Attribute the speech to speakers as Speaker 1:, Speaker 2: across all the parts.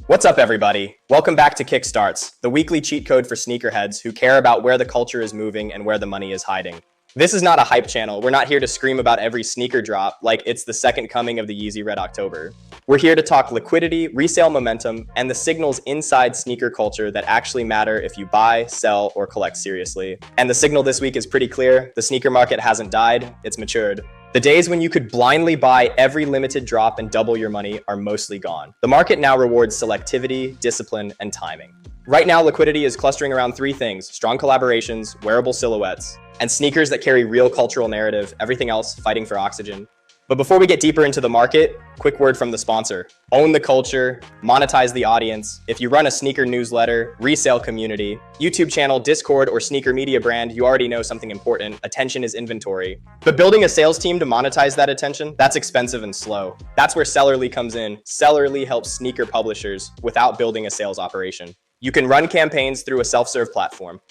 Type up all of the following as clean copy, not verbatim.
Speaker 1: What's up, everybody? Welcome back to KickStarts, the weekly cheat code for sneakerheads who care about where the culture is moving and where the money is hiding. This is not a hype channel. We're not here to scream about every sneaker drop like it's the second coming of the Yeezy Red October. We're here to talk liquidity, resale momentum, and the signals inside sneaker culture that actually matter if you buy, sell, or collect seriously. And the signal this week is pretty clear. The sneaker market hasn't died, it's matured. The days when you could blindly buy every limited drop and double your money are mostly gone. The market now rewards selectivity, discipline, and timing. Right now, liquidity is clustering around three things: strong collaborations, wearable silhouettes, and sneakers that carry real cultural narrative, everything else fighting for oxygen. But before we get deeper into the market, quick word from the sponsor. Own the culture, monetize the audience. If you run a sneaker newsletter, resale community, YouTube channel, Discord, or sneaker media brand, you already know something important: attention is inventory. But building a sales team to monetize that attention, that's expensive and slow. That's where Sellerly comes in. Sellerly helps sneaker publishers without building a sales operation. You can run campaigns through a self-serve platform.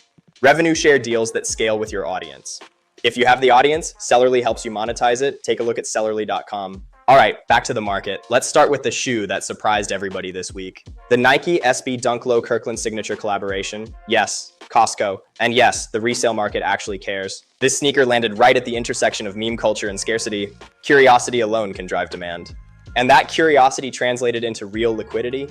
Speaker 1: Revenue share deals that scale with your audience. If you have the audience, Sellerly helps you monetize it. Take a look at Sellerly.com. All right, back to the market. Let's start with the shoe that surprised everybody this week. The Nike SB Dunk Low Kirkland signature collaboration. Yes, Costco. And yes, the resale market actually cares. This sneaker landed right at the intersection of meme culture and scarcity. Curiosity alone can drive demand. And that curiosity translated into real liquidity.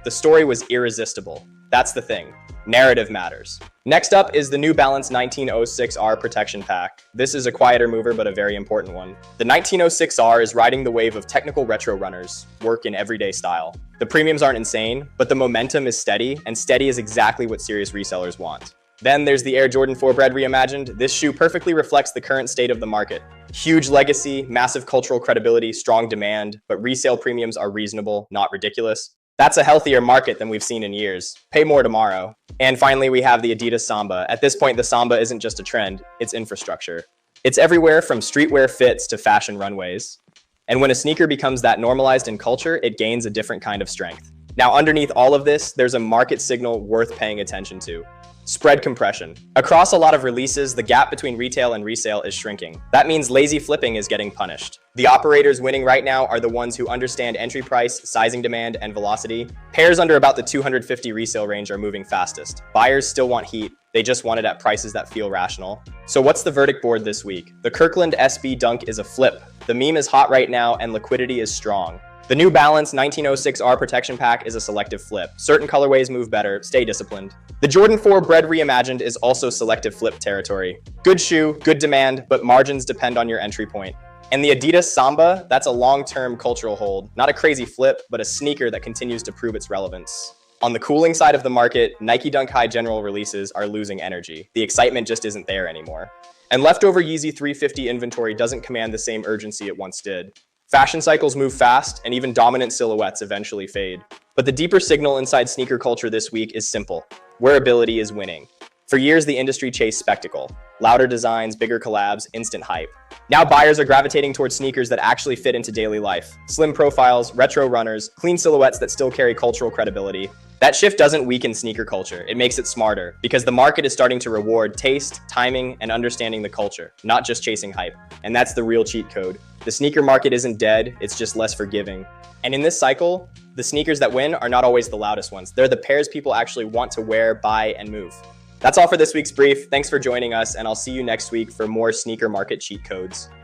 Speaker 1: The story was irresistible. That's the thing. Narrative matters. Next up is the New Balance 1906R protection pack. This is a quieter mover, but a very important one. The 1906R is riding the wave of technical retro runners, work in everyday style. The premiums aren't insane, but the momentum is steady, and steady is exactly what serious resellers want. Then there's the Air Jordan 4 Bread reimagined. This shoe perfectly reflects the current state of the market. Huge legacy, massive cultural credibility, strong demand, but resale premiums are reasonable, not ridiculous. That's a healthier market than we've seen in years. Pay more tomorrow. And finally, we have the Adidas Samba. At this point, the Samba isn't just a trend, it's infrastructure. It's everywhere from streetwear fits to fashion runways. And when a sneaker becomes that normalized in culture, it gains a different kind of strength. Now, underneath all of this, there's a market signal worth paying attention to: spread compression. Across a lot of releases, the gap between retail and resale is shrinking. That means lazy flipping is getting punished. The operators winning right now are the ones who understand entry price, sizing demand, and velocity. Pairs under about the 250 resale range are moving fastest. Buyers still want heat. They just want it at prices that feel rational. So what's the verdict board this week? The Kirkland SB Dunk is a flip. The meme is hot right now and liquidity is strong. The New Balance 1906R protection pack is a selective flip. Certain colorways move better. Stay disciplined. The Jordan 4 Bread reimagined is also selective flip territory. Good shoe, good demand, but margins depend on your entry point. And the Adidas Samba, that's a long-term cultural hold. Not a crazy flip, but a sneaker that continues to prove its relevance. On the cooling side of the market, Nike Dunk High general releases are losing energy. The excitement just isn't there anymore. And leftover Yeezy 350 inventory doesn't command the same urgency it once did. Fashion cycles move fast, and even dominant silhouettes eventually fade. But the deeper signal inside sneaker culture this week is simple: wearability is winning. For years, the industry chased spectacle. Louder designs, bigger collabs, instant hype. Now buyers are gravitating towards sneakers that actually fit into daily life. Slim profiles, retro runners, clean silhouettes that still carry cultural credibility. That shift doesn't weaken sneaker culture, it makes it smarter, because the market is starting to reward taste, timing, and understanding the culture, not just chasing hype. And that's the real cheat code. The sneaker market isn't dead, it's just less forgiving. And in this cycle, the sneakers that win are not always the loudest ones. They're the pairs people actually want to wear, buy, and move. That's all for this week's brief. Thanks for joining us, and I'll see you next week for more sneaker market cheat codes.